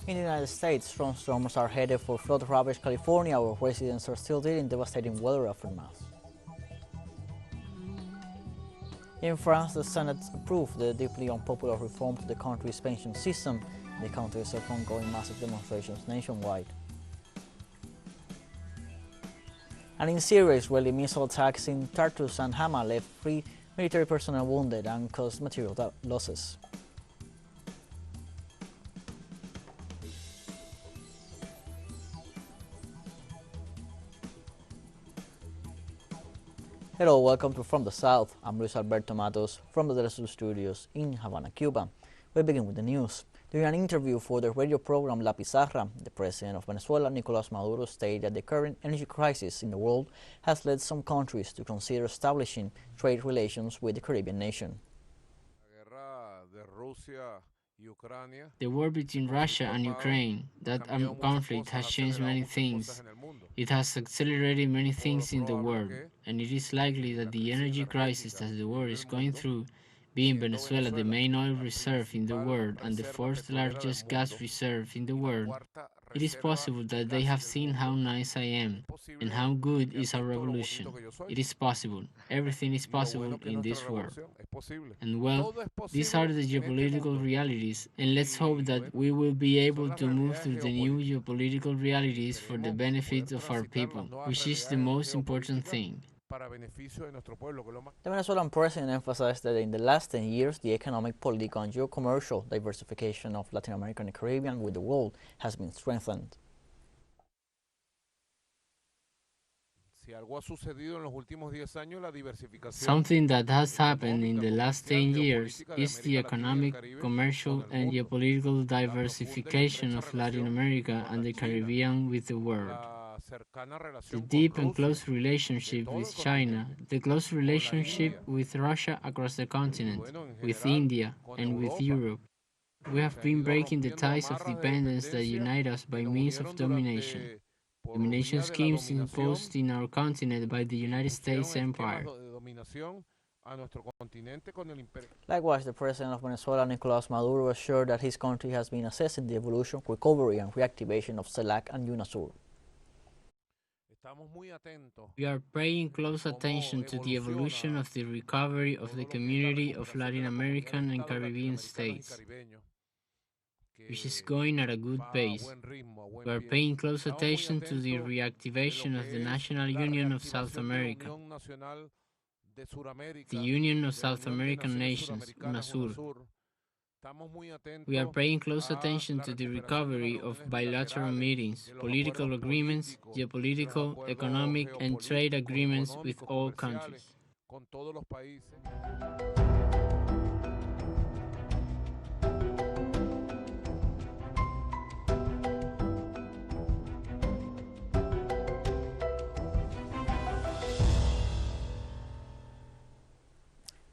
In the United States, strong storms are headed for flood-ravaged California, where residents are still dealing devastating weather aftermath. In France, the Senate approved the deeply unpopular reform to the country's pension system. The country is ongoing massive demonstrations nationwide. And in Syria, Israeli missile attacks in Tartus and Hama left 3 military personnel wounded and caused material losses. Hello, welcome to From the South. I'm Luis Alberto Matos from the teleSUR studios in Havana, Cuba. We begin with the news. During an interview for the radio program La Pizarra, the president of Venezuela, Nicolás Maduro, stated that the current energy crisis in the world has led some countries to consider establishing trade relations with the Caribbean nation. The war between Russia and Ukraine, that conflict has changed many things. It has accelerated many things in the world, and it is likely that the energy crisis that the world is going through, being Venezuela the main oil reserve in the world and the fourth largest gas reserve in the world, it is possible that they have seen how nice I am and how good is our revolution. It is possible. Everything is possible in this world. And well, these are the geopolitical realities, and let's hope that we will be able to move through the new geopolitical realities for the benefit of our people, which is the most important thing. The Venezuelan president emphasized that in the last 10 years, the economic, political, and geo-commercial diversification of Latin America and the Caribbean with the world has been strengthened. Something that has happened in the last 10 years is the economic, commercial, and geopolitical diversification of Latin America and the Caribbean with the world. The deep and close relationship with China, the close relationship with Russia across the continent, with India, and with Europe. We have been breaking the ties of dependence that unite us by means of domination schemes imposed in our continent by the United States Empire. Likewise, the president of Venezuela, Nicolás Maduro, assured that his country has been assessing the evolution, recovery, and reactivation of CELAC and UNASUR. We are paying close attention to the evolution of the recovery of the community of Latin American and Caribbean states, which is going at a good pace. We are paying close attention to the reactivation of the National Union of South America, the Union of South American Nations, UNASUR. We are paying close attention to the recovery of bilateral meetings, political agreements, geopolitical, economic, and trade agreements with all countries.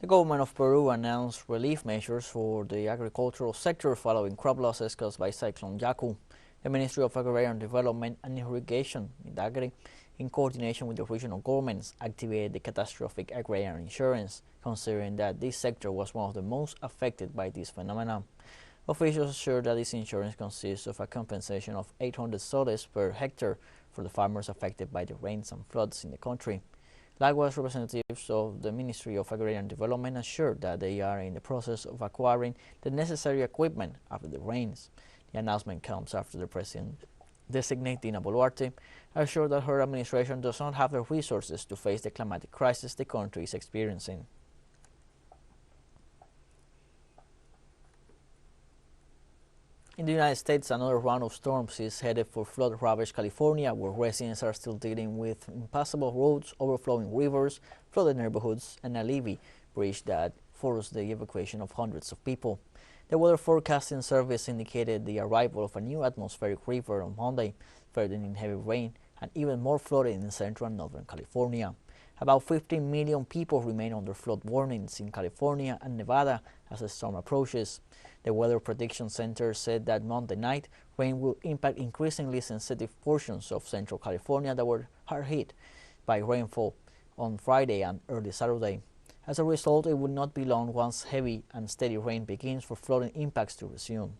The government of Peru announced relief measures for the agricultural sector following crop losses caused by Cyclone Yaku. The Ministry of Agrarian Development and Irrigation, MIDAGRI, in coordination with the regional governments, activated the catastrophic agrarian insurance, considering that this sector was one of the most affected by this phenomenon. Officials assured that this insurance consists of a compensation of 800 soles per hectare for the farmers affected by the rains and floods in the country. Likewise, representatives of the Ministry of Agrarian Development assured that they are in the process of acquiring the necessary equipment after the rains. The announcement comes after the President-designate Dina Boluarte assured that her administration does not have the resources to face the climatic crisis the country is experiencing. In the United States, another round of storms is headed for flood-ravaged California, where residents are still dealing with impassable roads, overflowing rivers, flooded neighborhoods, and a levee breach that forced the evacuation of hundreds of people. The Weather Forecasting Service indicated the arrival of a new atmospheric river on Monday, threatening heavy rain and even more flooding in central and northern California. About 15 million people remain under flood warnings in California and Nevada as the storm approaches. The Weather Prediction Center said that Monday night, rain will impact increasingly sensitive portions of central California that were hard hit by rainfall on Friday and early Saturday. As a result, it will not be long once heavy and steady rain begins for flooding impacts to resume.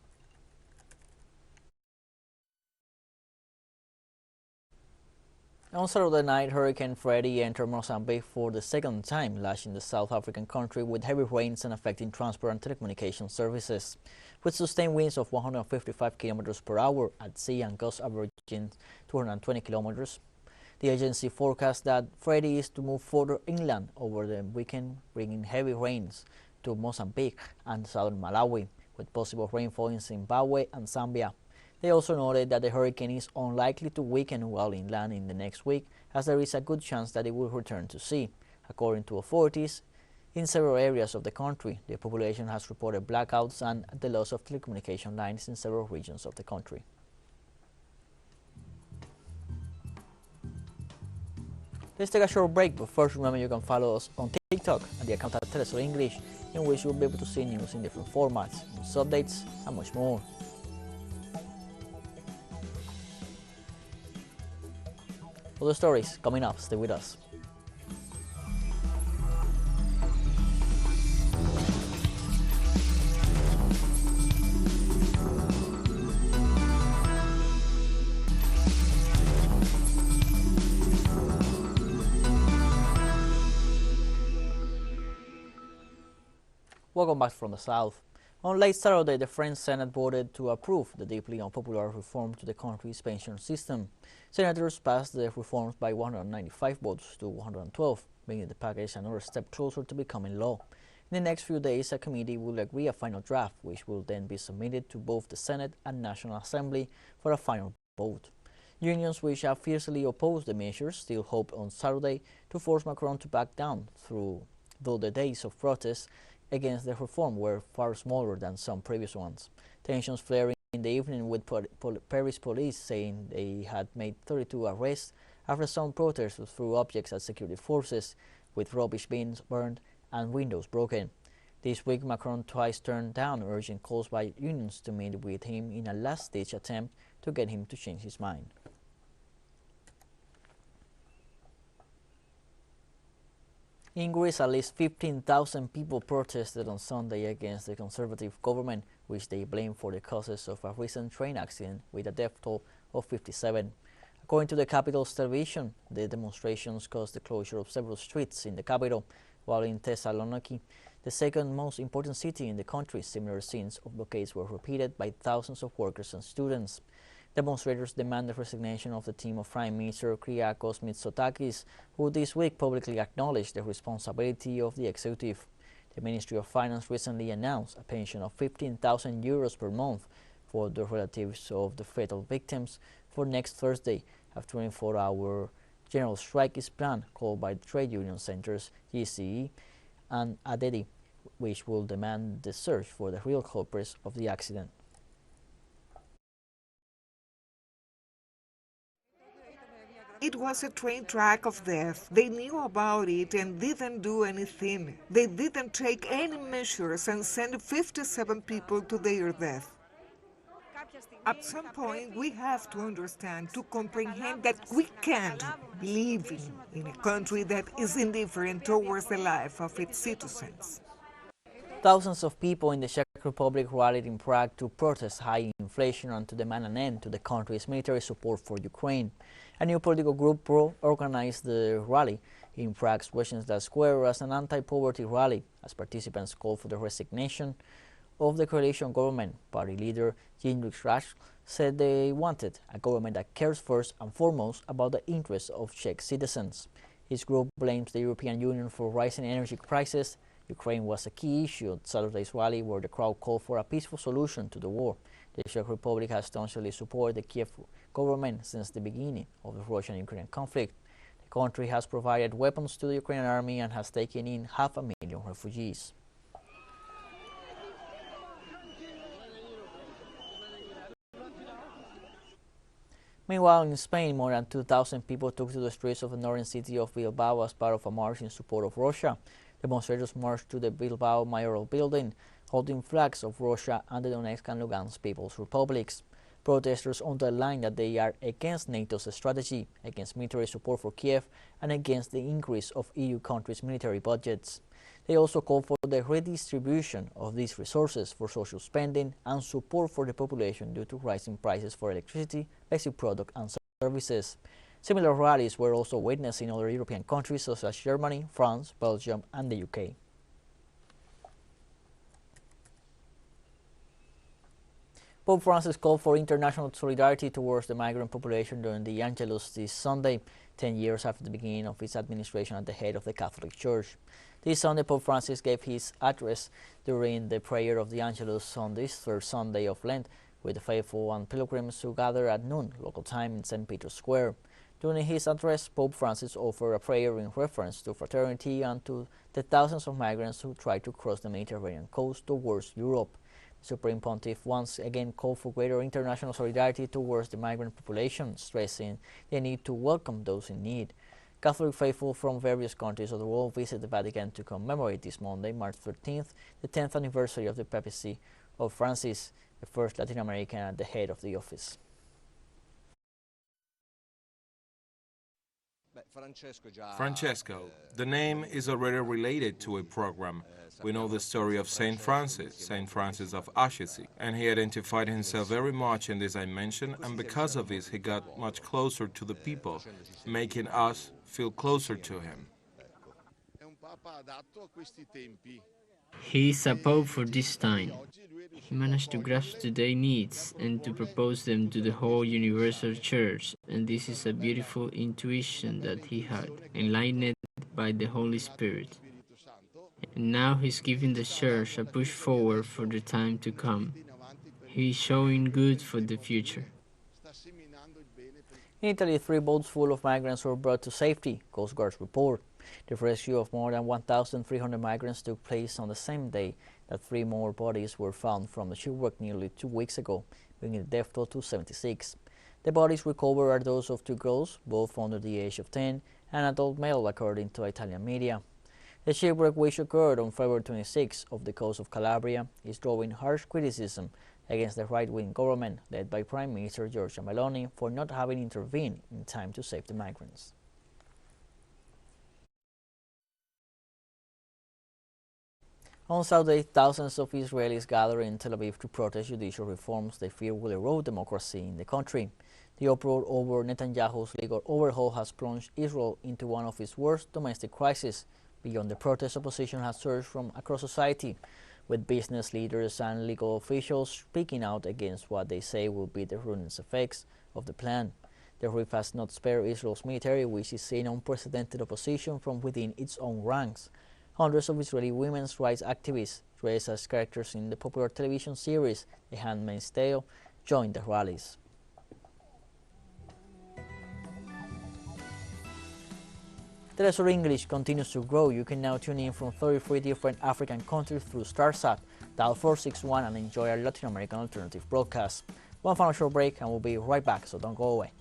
On Saturday night, Hurricane Freddy entered Mozambique for the second time, lashing the South African country with heavy rains and affecting transport and telecommunication services. With sustained winds of 155 km per hour at sea and gusts averaging 220 km, the agency forecasts that Freddy is to move further inland over the weekend, bringing heavy rains to Mozambique and southern Malawi, with possible rainfall in Zimbabwe and Zambia. They also noted that the hurricane is unlikely to weaken while inland in the next week, as there is a good chance that it will return to sea. According to authorities, in several areas of the country, the population has reported blackouts and the loss of telecommunication lines in several regions of the country. Let's take a short break, but first remember you can follow us on TikTok at the account at teleSUR English, in which you'll be able to see news in different formats, news updates, and much more. Other stories coming up, stay with us. Welcome back from the South. On late Saturday, the French Senate voted to approve the deeply unpopular reform to the country's pension system. Senators passed the reforms by 195 votes to 112, bringing the package another step closer to becoming law. In the next few days, a committee will agree a final draft, which will then be submitted to both the Senate and National Assembly for a final vote. Unions which have fiercely opposed the measures still hope on Saturday to force Macron to back down, though the days of protests against the reform were far smaller than some previous ones. Tensions flaring in the evening, with Paris police saying they had made 32 arrests after some protesters threw objects at security forces, with rubbish bins burned and windows broken. This week, Macron twice turned down urgent calls by unions to meet with him in a last-ditch attempt to get him to change his mind. In Greece, at least 15,000 people protested on Sunday against the conservative government, which they blamed for the causes of a recent train accident with a death toll of 57. According to the capital's television, the demonstrations caused the closure of several streets in the capital, while in Thessaloniki, the second most important city in the country, similar scenes of blockades were repeated by thousands of workers and students. Demonstrators demand the resignation of the team of Prime Minister Kyriakos Mitsotakis, who this week publicly acknowledged the responsibility of the executive. The Ministry of Finance recently announced a pension of €15,000 per month for the relatives of the fatal victims for next Thursday. A 24-hour general strike is planned, called by the trade union centers GCE and ADEDI, which will demand the search for the real culprits of the accident. It was a train track of death. They knew about it and didn't do anything. They didn't take any measures and sent 57 people to their death. At some point, we have to understand, to comprehend that we can't live in a country that is indifferent towards the life of its citizens. Thousands of people in the Czech Republic rallied in Prague to protest high inflation and to demand an end to the country's military support for Ukraine. A new political group organized the rally in Prague's Wenceslas Square as an anti-poverty rally, as participants called for the resignation of the coalition government. Party leader Jindřich Rasch said they wanted a government that cares first and foremost about the interests of Czech citizens. His group blames the European Union for rising energy prices. Ukraine was a key issue at Saturday's rally, where the crowd called for a peaceful solution to the war. The Czech Republic has staunchly supported the Kiev government since the beginning of the Russian-Ukrainian conflict. The country has provided weapons to the Ukrainian army and has taken in 500,000 refugees. Meanwhile, in Spain, more than 2,000 people took to the streets of the northern city of Bilbao as part of a march in support of Russia. Demonstrators marched to the Bilbao Mayoral Building, holding flags of Russia and the Donetsk and Lugansk People's Republics. Protesters underlined that they are against NATO's strategy, against military support for Kiev, and against the increase of EU countries' military budgets. They also called for the redistribution of these resources for social spending and support for the population due to rising prices for electricity, basic products, and services. Similar rallies were also witnessed in other European countries such as Germany, France, Belgium, and the UK. Pope Francis called for international solidarity towards the migrant population during the Angelus this Sunday, 10 years after the beginning of his administration at the head of the Catholic Church. This Sunday, Pope Francis gave his address during the prayer of the Angelus on this third Sunday of Lent, with the faithful and pilgrims who gather at noon local time in St. Peter's Square. During his address, Pope Francis offered a prayer in reference to fraternity and to the thousands of migrants who try to cross the Mediterranean coast towards Europe. The Supreme Pontiff once again called for greater international solidarity towards the migrant population, stressing the need to welcome those in need. Catholic faithful from various countries of the world visit the Vatican to commemorate this Monday, March 13th, the 10th anniversary of the papacy of Francis, the first Latin American at the head of the office. Francesco, the name is already related to a program. We know the story of Saint Francis of Assisi, and he identified himself very much in this dimension, and because of this he got much closer to the people, making us feel closer to him. He is a pope for this time. He managed to grasp today's needs and to propose them to the whole universal church, and this is a beautiful intuition that he had, enlightened by the Holy Spirit. And now he's giving the church a push forward for the time to come. He is showing good for the future. In Italy, 3 boats full of migrants were brought to safety, Coast Guards report. The rescue of more than 1,300 migrants took place on the same day that 3 more bodies were found from the shipwreck nearly 2 weeks ago, bringing the death toll to 76. The bodies recovered are those of 2 girls, both under the age of 10, and an adult male, according to Italian media. The shipwreck, which occurred on February 26 off the coast of Calabria, is drawing harsh criticism against the right-wing government led by Prime Minister Giorgia Meloni for not having intervened in time to save the migrants. On Saturday, thousands of Israelis gathered in Tel Aviv to protest judicial reforms they fear will erode democracy in the country. The uproar over Netanyahu's legal overhaul has plunged Israel into one of its worst domestic crises. Beyond the protest, opposition has surged from across society, with business leaders and legal officials speaking out against what they say will be the ruinous effects of the plan. The rift has not spared Israel's military, which is seeing unprecedented opposition from within its own ranks. Hundreds of Israeli women's rights activists, dressed as characters in the popular television series The Handmaid's Tale, joined the rallies. teleSUR English continues to grow. You can now tune in from 33 different African countries through StarSat, dial 461, and enjoy our Latin American alternative broadcast. One final short break and we'll be right back, so don't go away.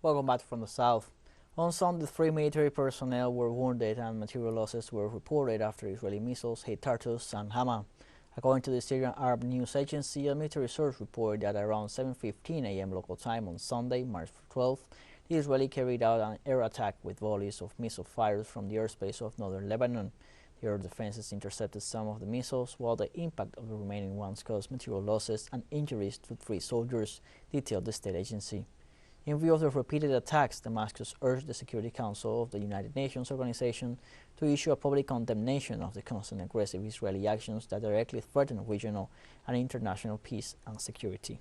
Welcome back from the south. On Sunday, 3 military personnel were wounded and material losses were reported after Israeli missiles hit Tartus and Hama. According to the Syrian Arab News Agency, a military source reported that around 7:15 a.m. local time on Sunday, March 12th, the Israeli carried out an air attack with volleys of missile fires from the airspace of northern Lebanon. The air defenses intercepted some of the missiles, while the impact of the remaining ones caused material losses and injuries to 3 soldiers, detailed the state agency. In view of the repeated attacks, Damascus urged the Security Council of the United Nations organization to issue a public condemnation of the constant aggressive Israeli actions that directly threaten regional and international peace and security.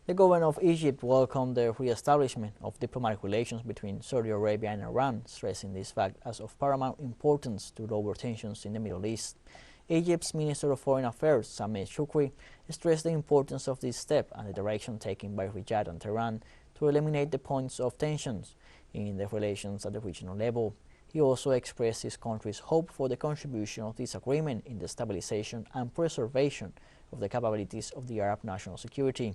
The government of Egypt welcomed the re-establishment of diplomatic relations between Saudi Arabia and Iran, stressing this fact as of paramount importance to lower tensions in the Middle East. Egypt's Minister of Foreign Affairs, Sameh Shoukry, stressed the importance of this step and the direction taken by Riyadh and Tehran to eliminate the points of tensions. in the relations at the regional level. He also expressed his country's hope for the contribution of this agreement in the stabilization and preservation of the capabilities of the Arab national security.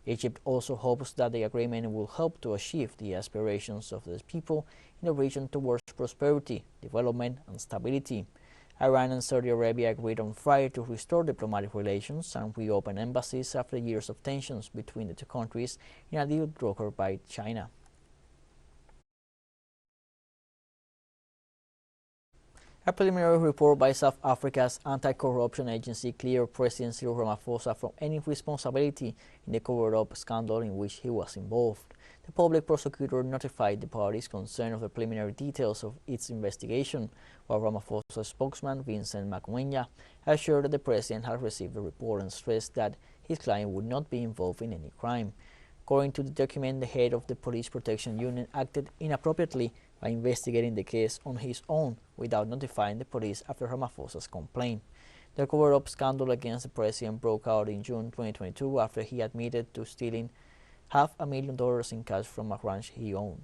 Egypt also hopes that the agreement will help to achieve the aspirations of the people in the region towards prosperity, development, and stability. Iran and Saudi Arabia agreed on Friday to restore diplomatic relations and reopen embassies after years of tensions between the two countries in a deal brokered by China. A preliminary report by South Africa's anti-corruption agency cleared President Cyril Ramaphosa from any responsibility in the covered-up scandal in which he was involved. The public prosecutor notified the parties concerned of the preliminary details of its investigation, while Ramaphosa's spokesman, Vincent Magwenya, assured that the president had received the report and stressed that his client would not be involved in any crime. According to the document, the head of the Police Protection Unit acted inappropriately by investigating the case on his own without notifying the police after Ramaphosa's complaint. The cover-up scandal against the president broke out in June 2022 after he admitted to stealing $500,000 in cash from a ranch he owned.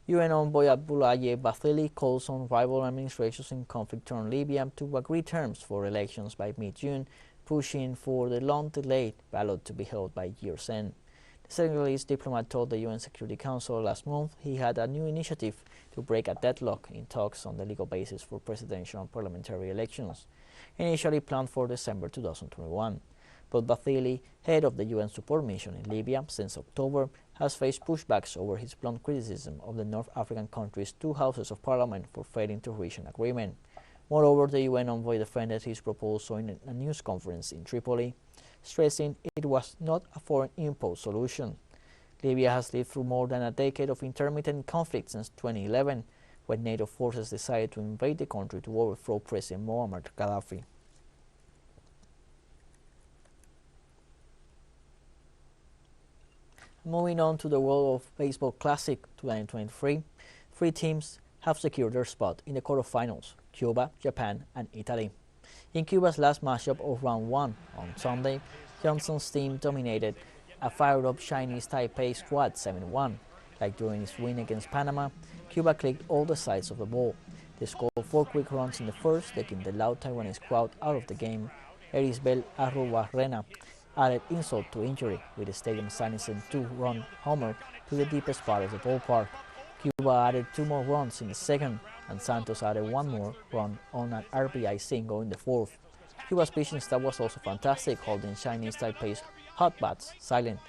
UN envoy Abdoulaye Bathily calls on rival administrations in conflict on Libya to agree terms for elections by mid-June, pushing for the long-delayed ballot to be held by year's end. The Senegalese diplomat told the UN Security Council last month he had a new initiative to break a deadlock in talks on the legal basis for presidential and parliamentary elections, initially planned for December 2021. But Bathily, head of the UN support mission in Libya since October, has faced pushbacks over his blunt criticism of the North African country's two houses of parliament for failing to reach an agreement. Moreover, the UN envoy defended his proposal in a news conference in Tripoli, stressing it was not a foreign-imposed solution. Libya has lived through more than a decade of intermittent conflict since 2011, when NATO forces decided to invade the country to overthrow President Muammar Gaddafi. Moving on to the World of Baseball Classic 2023, 3 teams have secured their spot in the quarterfinals: Cuba, Japan, and Italy. In Cuba's last matchup of round 1 on Sunday, Johnson's team dominated a fired-up Chinese Taipei squad 7-1. Like during its win against Panama, Cuba clicked all the sides of the ball. They scored 4 quick runs in the first, taking the loud Taiwanese crowd out of the game. Erisbel Arruabarrena added insult to injury, with the stadium signing a 2-run homer to the deepest part of the ballpark. Cuba added 2 more runs in the second, and Santos added 1 more run on an RBI single in the fourth. Cuba's pitching staff was also fantastic, holding Chinese Taipei's hot bats silent.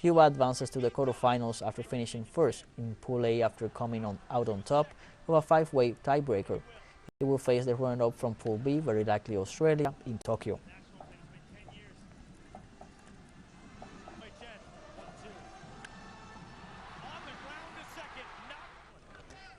Cuba advances to the quarterfinals after finishing first in Pool A after coming out on top of a 5-way tiebreaker. It will face the runner-up from Pool B, very likely Australia, in Tokyo.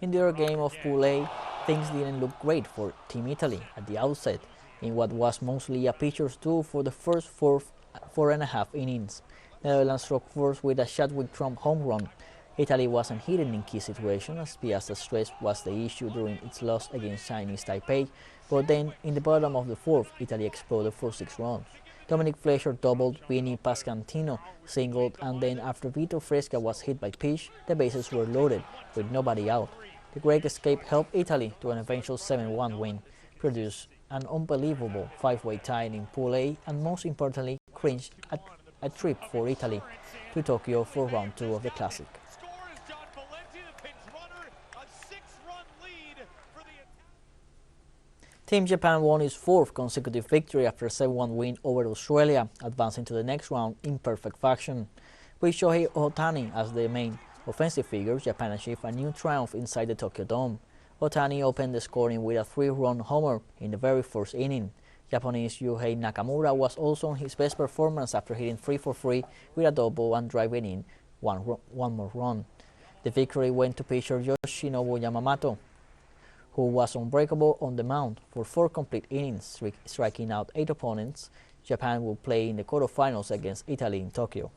In their game of Pool A, things didn't look great for Team Italy at the outset, in what was mostly a pitcher's duel for the first 4.5 innings. Netherlands struck first with a Chadwick-Trump home run. Italy wasn't hitting in key situations, as Piazza's stress was the issue during its loss against Chinese Taipei, but then in the bottom of the fourth, Italy exploded for 6 runs. Dominic Fleischer doubled, Vinny Pascantino singled, and then after Vito Fresca was hit by pitch, the bases were loaded, with nobody out. The great escape helped Italy to an eventual 7-1 win, produced an unbelievable 5-way tie in Pool A, and most importantly, clinched a trip for Italy to Tokyo for round 2 of the Classic. Team Japan won its 4th consecutive victory after a 7-1 win over Australia, advancing to the next round in perfect fashion. With Shohei Ohtani as the main offensive figure, Japan achieved a new triumph inside the Tokyo Dome. Ohtani opened the scoring with a 3-run homer in the very first inning. Japanese Yuhei Nakamura was also on his best performance after hitting 3 for 3 with a double and driving in one more run. The victory went to pitcher Yoshinobu Yamamoto, who was unbreakable on the mound for 4 complete innings, striking out 8 opponents. Japan will play in the quarterfinals against Italy in Tokyo.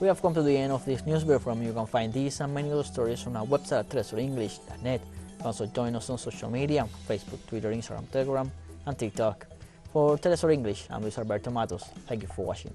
We have come to the end of this news brief. You can find these and many other stories on our website at telesurenglish.net. Also join us on social media, Facebook, Twitter, Instagram, Telegram, and TikTok. For teleSUR English, I'm Luis Alberto Matos. Thank you for watching.